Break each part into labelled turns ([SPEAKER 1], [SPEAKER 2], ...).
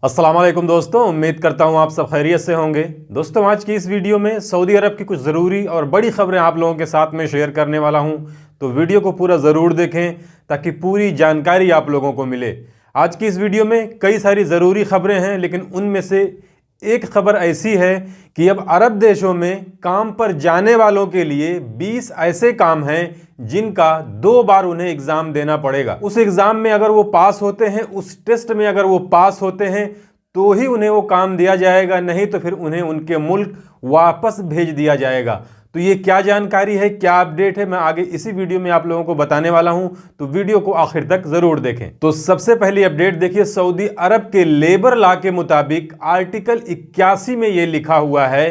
[SPEAKER 1] अस्सलाम वालेकुम दोस्तों, उम्मीद करता हूँ आप सब खैरियत से होंगे। दोस्तों, आज की इस वीडियो में सऊदी अरब की कुछ ज़रूरी और बड़ी खबरें आप लोगों के साथ में शेयर करने वाला हूँ, तो वीडियो को पूरा ज़रूर देखें ताकि पूरी जानकारी आप लोगों को मिले। आज की इस वीडियो में कई सारी ज़रूरी खबरें हैं, लेकिन उनमें से एक खबर ऐसी है कि अब अरब देशों में काम पर जाने वालों के लिए 20 ऐसे काम हैं जिनका 2 बार उन्हें एग्ज़ाम देना पड़ेगा। उस एग्ज़ाम में अगर वो पास होते हैं, उस टेस्ट में अगर वो पास होते हैं तो ही उन्हें वो काम दिया जाएगा, नहीं तो फिर उन्हें उनके मुल्क वापस भेज दिया जाएगा। तो ये क्या जानकारी है, क्या अपडेट है, मैं आगे इसी वीडियो में आप लोगों को बताने वाला हूं, तो वीडियो को आखिर तक जरूर देखें। तो सबसे पहली अपडेट देखिए, सऊदी अरब के लेबर लॉ के मुताबिक आर्टिकल 81 में ये लिखा हुआ है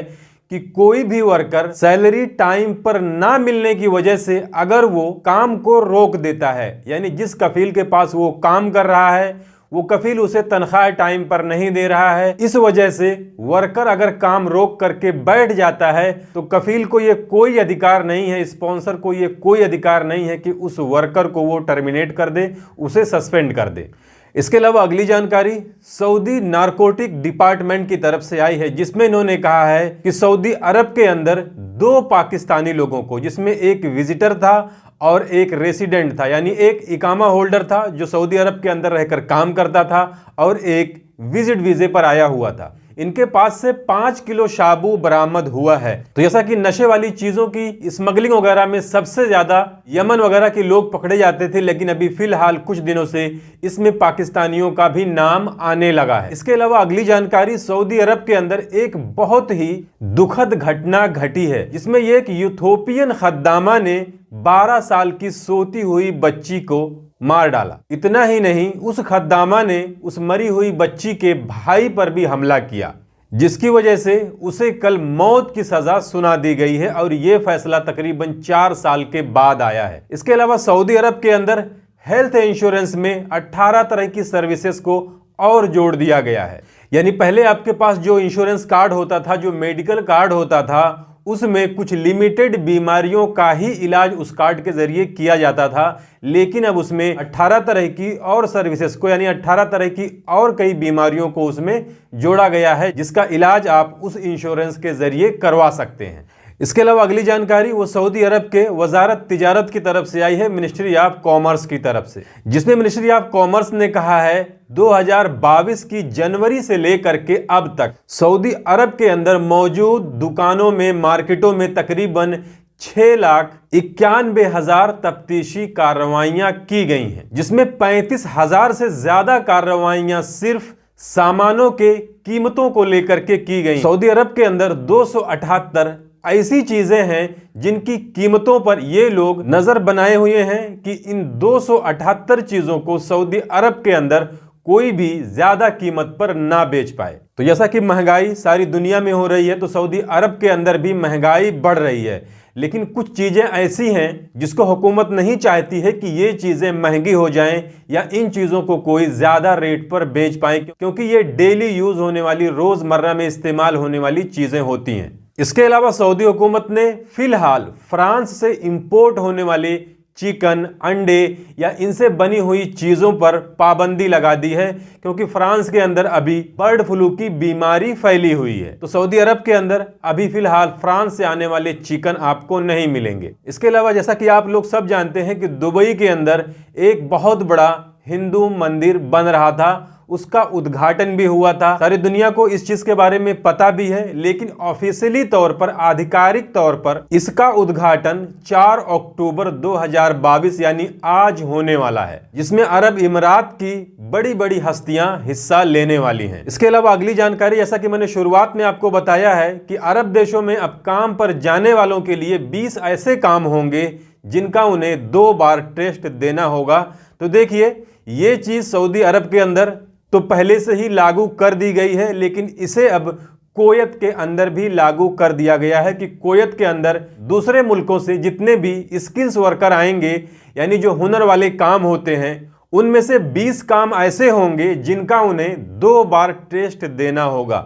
[SPEAKER 1] कि कोई भी वर्कर सैलरी टाइम पर ना मिलने की वजह से अगर वो काम को रोक देता है, यानी जिस कफील के पास वो काम कर रहा है वो कफील उसे तनख्वाह टाइम पर नहीं दे रहा है, इस वजह से वर्कर अगर काम रोक करके बैठ जाता है तो कफील को ये कोई अधिकार नहीं है, स्पॉन्सर को ये कोई अधिकार नहीं है कि उस वर्कर को वो टर्मिनेट कर दे, उसे सस्पेंड कर दे। इसके अलावा अगली जानकारी सऊदी नारकोटिक डिपार्टमेंट की तरफ से आई है, जिसमें इन्होंने कहा है कि सऊदी अरब के अंदर 2 पाकिस्तानी लोगों को, जिसमें एक विजिटर था और एक रेसिडेंट था, यानी एक इकामा होल्डर था जो सऊदी अरब के अंदर रहकर काम करता था और एक विजिट वीजे पर आया हुआ था, इनके पास से 5 किलो शाबू बरामद हुआ है। तो जैसा कि नशे वाली चीजों की स्मगलिंग वगैरह में सबसे ज्यादा यमन वगैरह के लोग पकड़े जाते थे, लेकिन अभी फिलहाल कुछ दिनों से इसमें पाकिस्तानियों का भी नाम आने लगा है। इसके अलावा अगली जानकारी, सऊदी अरब के अंदर एक बहुत ही दुखद घटना घटी है, जिसमें एक यूथोपियन खद्दामा ने 12 साल की सोती हुई बच्ची को मार डाला। इतना ही नहीं, उस खद्दामा ने उस मरी हुई बच्ची के भाई पर भी हमला किया, जिसकी वजह से उसे कल मौत की सजा सुना दी गई है और यह फैसला तकरीबन 4 साल के बाद आया है। इसके अलावा सऊदी अरब के अंदर हेल्थ इंश्योरेंस में 18 तरह की सर्विसेज को और जोड़ दिया गया है, यानी पहले आपके पास जो इंश्योरेंस कार्ड होता था, जो मेडिकल कार्ड होता था, उसमें कुछ लिमिटेड बीमारियों का ही इलाज उस कार्ड के जरिए किया जाता था, लेकिन अब उसमें 18 तरह की और सर्विसेज को, यानी 18 तरह की और कई बीमारियों को उसमें जोड़ा गया है, जिसका इलाज आप उस इंश्योरेंस के जरिए करवा सकते हैं। इसके अलावा अगली जानकारी वो सऊदी अरब के वजारत तिजारत की तरफ से आई है, मिनिस्ट्री ऑफ कॉमर्स की तरफ से, जिसमें मिनिस्ट्री ऑफ कॉमर्स ने कहा है 2022 की जनवरी से लेकर के अब तक सऊदी अरब के अंदर मौजूद दुकानों में, मार्केटों में तकरीबन 6,91,000 तफ्तीशी कार्रवाइयां की गई हैं, जिसमें 35,000 से ज्यादा कार्रवाइयां सिर्फ सामानों के कीमतों को लेकर के की गई। सऊदी अरब के अंदर 278 ऐसी चीजें हैं जिनकी कीमतों पर ये लोग नजर बनाए हुए हैं कि इन 278 चीजों को सऊदी अरब के अंदर कोई भी ज्यादा कीमत पर ना बेच पाए। तो जैसा कि महंगाई सारी दुनिया में हो रही है, तो सऊदी अरब के अंदर भी महंगाई बढ़ रही है, लेकिन कुछ चीजें ऐसी हैं जिसको हुकूमत नहीं चाहती है कि ये चीजें महंगी हो जाएं या इन चीजों को कोई ज्यादा रेट पर बेच पाए, क्योंकि ये डेली यूज होने वाली, रोजमर्रा में इस्तेमाल होने वाली चीजें होती हैं। इसके अलावा सऊदी हुकूमत ने फिलहाल फ्रांस से इंपोर्ट होने वाले चिकन, अंडे या इनसे बनी हुई चीजों पर पाबंदी लगा दी है, क्योंकि फ्रांस के अंदर अभी बर्ड फ्लू की बीमारी फैली हुई है। तो सऊदी अरब के अंदर अभी फिलहाल फ्रांस से आने वाले चिकन आपको नहीं मिलेंगे। इसके अलावा जैसा कि आप लोग सब जानते हैं कि दुबई के अंदर एक बहुत बड़ा हिंदू मंदिर बन रहा था, उसका उद्घाटन भी हुआ था। सारी दुनिया को इस चीज के बारे में पता भी है, लेकिन ऑफिशियली तौर पर, आधिकारिक तौर पर इसका उद्घाटन 4 अक्टूबर 2022 यानी आज होने वाला है, जिसमें अरब इमारात की बड़ी बड़ी हस्तियां हिस्सा लेने वाली हैं। इसके अलावा अगली जानकारी, जैसा कि मैंने शुरुआत में आपको बताया है कि अरब देशों में अब काम पर जाने वालों के लिए 20 ऐसे काम होंगे जिनका उन्हें 2 बार टेस्ट देना होगा। तो देखिए, ये चीज सऊदी अरब के अंदर तो पहले से ही लागू कर दी गई है, लेकिन इसे अब कुवैत के अंदर भी लागू कर दिया गया है कि कुवैत के अंदर दूसरे मुल्कों से जितने भी स्किल्स वर्कर आएंगे, यानी जो हुनर वाले काम होते हैं, उनमें से 20 काम ऐसे होंगे जिनका उन्हें 2 बार टेस्ट देना होगा।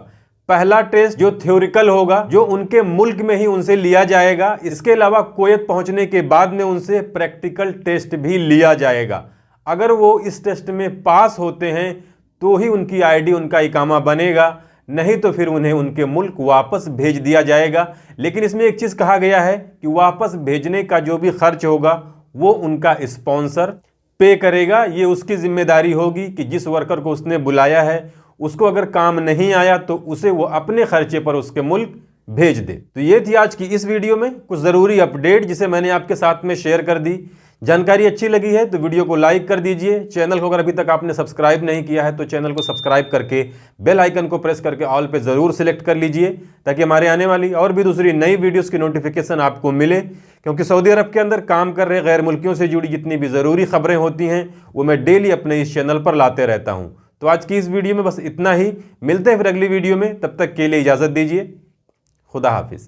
[SPEAKER 1] पहला टेस्ट जो थ्योरिकल होगा, जो उनके मुल्क में ही उनसे लिया जाएगा। इसके अलावा कुवैत पहुंचने के बाद में उनसे प्रैक्टिकल टेस्ट भी लिया जाएगा। अगर वो इस टेस्ट में पास होते हैं तो ही उनकी आईडी, उनका इकामा बनेगा, नहीं तो फिर उन्हें उनके मुल्क वापस भेज दिया जाएगा। लेकिन इसमें एक चीज़ कहा गया है कि वापस भेजने का जो भी खर्च होगा वो उनका स्पॉन्सर पे करेगा। ये उसकी जिम्मेदारी होगी कि जिस वर्कर को उसने बुलाया है उसको अगर काम नहीं आया तो उसे वो अपने खर्चे पर उसके मुल्क भेज दे। तो ये थी आज की इस वीडियो में कुछ ज़रूरी अपडेट जिसे मैंने आपके साथ में शेयर कर दी। जानकारी अच्छी लगी है तो वीडियो को लाइक कर दीजिए। चैनल को अगर अभी तक आपने सब्सक्राइब नहीं किया है तो चैनल को सब्सक्राइब करके बेल आइकन को प्रेस करके ऑल पे ज़रूर सिलेक्ट कर लीजिए, ताकि हमारे आने वाली और भी दूसरी नई वीडियोस की नोटिफिकेशन आपको मिले। क्योंकि सऊदी अरब के अंदर काम कर रहे गैर मुल्कियों से जुड़ी जितनी भी ज़रूरी खबरें होती हैं वो मैं डेली अपने इस चैनल पर लाते रहता हूँ। तो आज की इस वीडियो में बस इतना ही। मिलते हैं फिर अगली वीडियो में, तब तक के लिए इजाज़त दीजिए। खुदा हाफिज़।